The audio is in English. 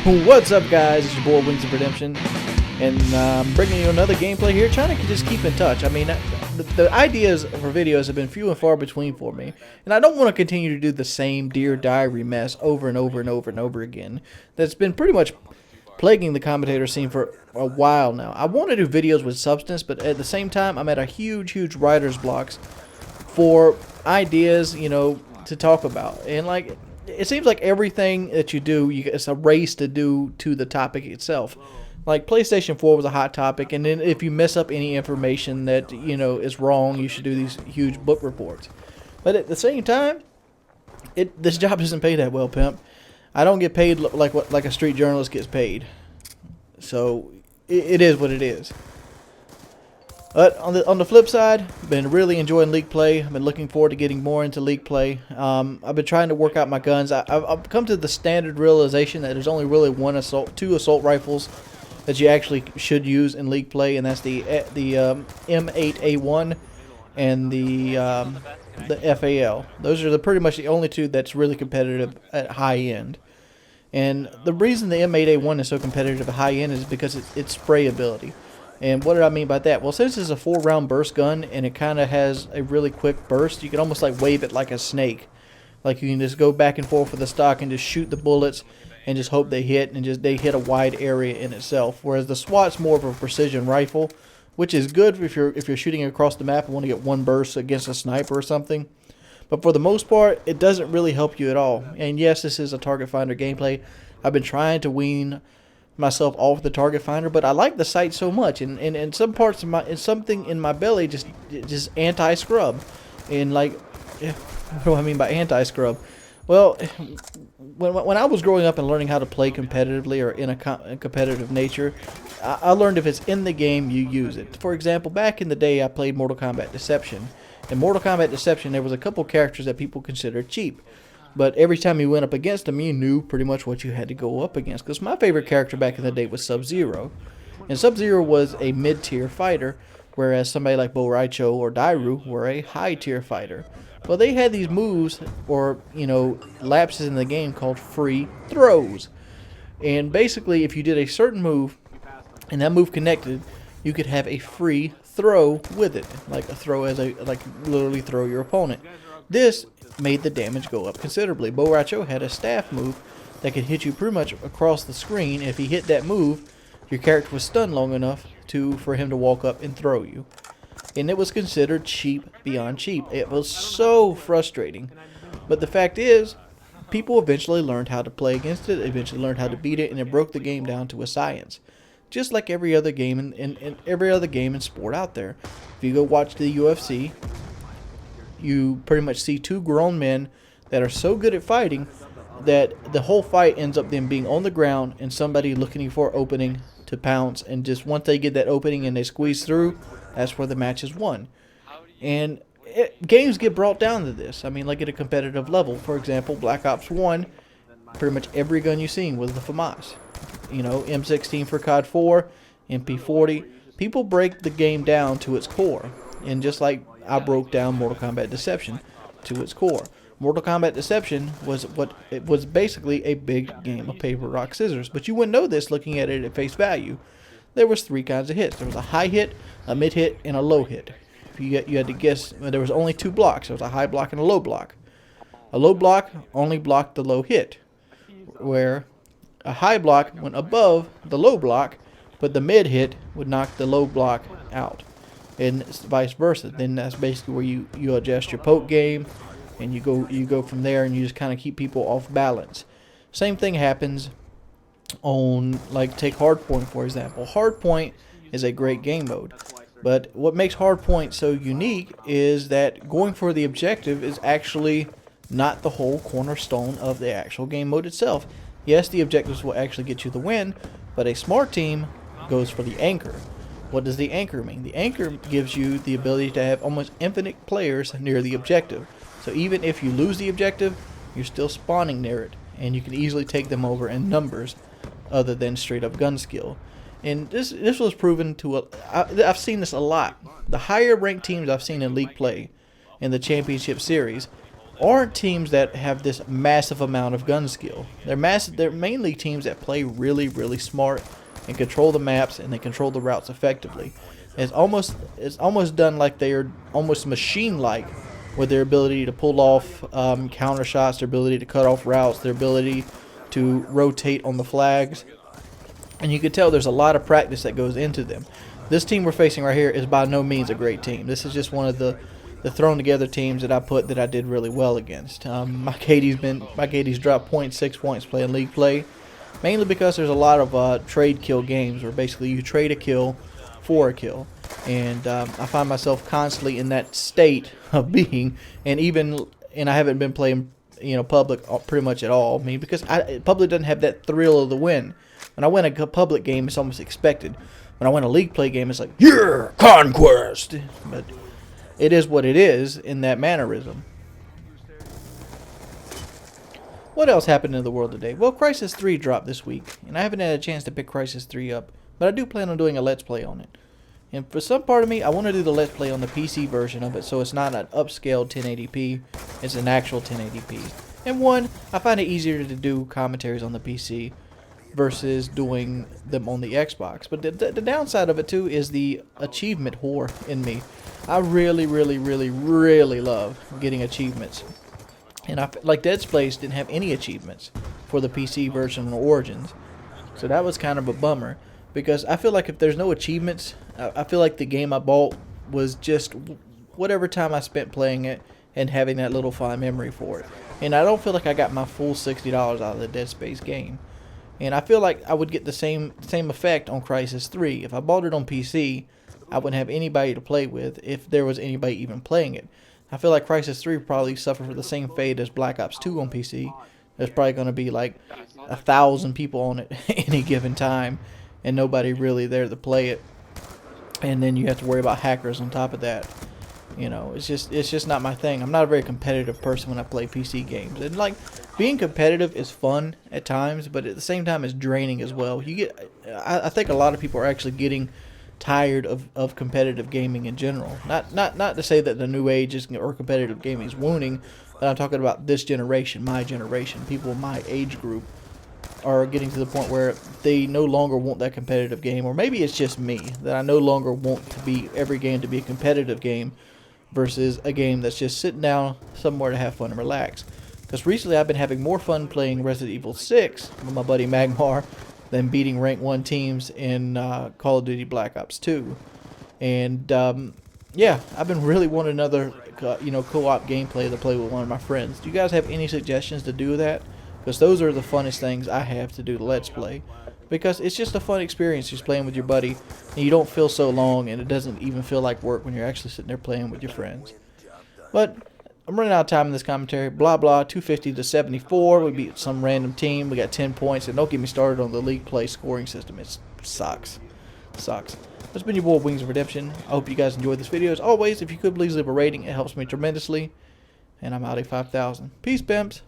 What's up, guys? It's your boy Wings of Redemption, and I'm bringing you another gameplay here, trying to just keep in touch. I mean, the ideas for videos have been few and far between for me, and I don't want to continue to do the same Dear Diary mess over and over and over and over again. That's been pretty much plaguing the commentator scene for a while now. I want to do videos with substance, but at the same time, I'm at a huge writer's blocks for ideas, to talk about. And like, it seems like everything that you do, it's a race to do to the topic itself. Like PlayStation 4 was a hot topic, and then if you mess up any information that is wrong, you should do these huge book reports. But at the same time, this job doesn't pay that well, pimp. I don't get paid like a street journalist gets paid. So it is what it is. But on the flip side, been really enjoying League play. I've been looking forward to getting more into League play. I've been trying to work out my guns. I've come to the standard realization that there's only really two assault rifles that you actually should use in League play, and that's the M8A1 and the FAL. Those are pretty much the only two that's really competitive at high end. And the reason the M8A1 is so competitive at high end is because its spray ability. And what did I mean by that? Well, since it's a 4-round burst gun and it kind of has a really quick burst, you can almost like wave it like a snake. Like you can just go back and forth with the stock and just shoot the bullets and just hope they hit, and they hit a wide area in itself. Whereas the SWAT's more of a precision rifle, which is good if you're shooting across the map and want to get one burst against a sniper or something. But for the most part, it doesn't really help you at all. And yes, this is a target finder gameplay. I've been trying to wean myself off the target finder, but I like the sight so much, and in some parts of something in my belly just anti-scrub. And like, what do I mean by anti-scrub? Well, when I was growing up and learning how to play competitively or in a competitive nature, I learned if it's in the game, you use it. For example, back in the day, I played Mortal Kombat Deception. In Mortal Kombat Deception, there was a couple characters that people considered cheap. But every time you went up against them, you knew pretty much what you had to go up against. Because my favorite character back in the day was Sub-Zero. And Sub-Zero was a mid-tier fighter, whereas somebody like Bo Raicho or Dairu were a high-tier fighter. Well, they had these moves, or, lapses in the game called free throws. And basically, if you did a certain move, and that move connected, you could have a free throw with it. Like a throw literally throw your opponent. This made the damage go up considerably. Bo Raicho had a staff move that could hit you pretty much across the screen. If he hit that move, your character was stunned long enough for him to walk up and throw you. And it was considered cheap beyond cheap. It was so frustrating. But the fact is, people eventually learned how to play against it, eventually learned how to beat it, and it broke the game down to a science. Just like every other game in every other game and sport out there. If you go watch the UFC, you pretty much see two grown men that are so good at fighting that the whole fight ends up them being on the ground and somebody looking for opening to pounce, and just once they get that opening and they squeeze through, that's where the match is won. And games get brought down to this. I mean, like at a competitive level. For example, Black Ops 1, pretty much every gun you've seen was the FAMAS. M16 for COD 4, MP40. People break the game down to its core. And just like I broke down Mortal Kombat Deception to its core. Mortal Kombat Deception was basically a big game of paper, rock, scissors. But you wouldn't know this looking at it at face value. There was 3 kinds of hits. There was a high hit, a mid hit, and a low hit. You had to guess. There was only 2 blocks. There was a high block and a low block. A low block only blocked the low hit, where a high block went above the low block, but the mid hit would knock the low block out. And vice versa. Then that's basically where you adjust your poke game, and you go from there, and you just kind of keep people off balance. Same thing happens on, like, take Hardpoint for example. Hardpoint is a great game mode, but what makes Hardpoint so unique is that going for the objective is actually not the whole cornerstone of the actual game mode itself. Yes, the objectives will actually get you the win, but a smart team goes for the anchor. What does the anchor mean? The anchor gives you the ability to have almost infinite players near the objective. So even if you lose the objective, you're still spawning near it, and you can easily take them over in numbers other than straight up gun skill. And this was proven to, I've seen this a lot. The higher ranked teams I've seen in League play in the Championship Series, aren't teams that have this massive amount of gun skill. They're mainly teams that play really, really smart and control the maps, and they control the routes effectively. It's almost done like they are almost machine-like with their ability to pull off counter shots, their ability to cut off routes, their ability to rotate on the flags. And you can tell there's a lot of practice that goes into them. This team we're facing right here is by no means a great team. This is just one of the thrown together teams that I did really well against. My KD's dropped 0.6 points playing league play, mainly because there's a lot of trade kill games where basically you trade a kill for a kill, and I find myself constantly in that state of being, and I haven't been playing public pretty much at all. I mean, because public doesn't have that thrill of the win. When I win a public game, it's almost expected. When I win a league play game, it's like, yeah, conquest. But it is what it is in that mannerism. What else happened in the world today? Well, Crysis 3 dropped this week, and I haven't had a chance to pick Crysis 3 up, but I do plan on doing a Let's Play on it. And for some part of me, I want to do the Let's Play on the PC version of it, so it's not an upscaled 1080p, it's an actual 1080p. And one, I find it easier to do commentaries on the PC versus doing them on the Xbox. But the downside of it too is the achievement whore in me. I really, really, really, really love getting achievements. And like Dead Space didn't have any achievements for the PC version or Origins. So that was kind of a bummer, because I feel like if there's no achievements, I feel like the game I bought was just whatever time I spent playing it and having that little fond memory for it. And I don't feel like I got my full $60 out of the Dead Space game. And I feel like I would get the same effect on Crysis 3. If I bought it on PC, I wouldn't have anybody to play with if there was anybody even playing it. I feel like Crysis 3 would probably suffer for the same fate as Black Ops 2 on PC. There's probably going to be like 1,000 people on it at any given time, and nobody really there to play it. And then you have to worry about hackers on top of that. It's just not my thing. I'm not a very competitive person when I play PC games. And like, being competitive is fun at times, but at the same time it's draining as well. I think a lot of people are actually getting tired of competitive gaming in general. Not to say that the new age or competitive gaming is waning, but I'm talking about this generation, my generation. People in my age group are getting to the point where they no longer want that competitive game, or maybe it's just me, that I no longer want every game to be a competitive game versus a game that's just sitting down somewhere to have fun and relax. Because recently I've been having more fun playing Resident Evil 6 with my buddy Magmar than beating rank 1 teams in Call of Duty Black Ops 2. And yeah, I've been really wanting another co-op gameplay to play with one of my friends. Do you guys have any suggestions to do that? Because those are the funnest things I have to do to Let's Play. Because it's just a fun experience just playing with your buddy, and you don't feel so long, and it doesn't even feel like work when you're actually sitting there playing with your friends. But I'm running out of time in this commentary. Blah blah, 250 to 74. We beat some random team. We got 10 points, and don't get me started on the league play scoring system. It sucks. Sucks. That's been your boy Wings of Redemption. I hope you guys enjoyed this video. As always, if you could please leave a rating, it helps me tremendously. And I'm out at 5,000. Peace, pimps.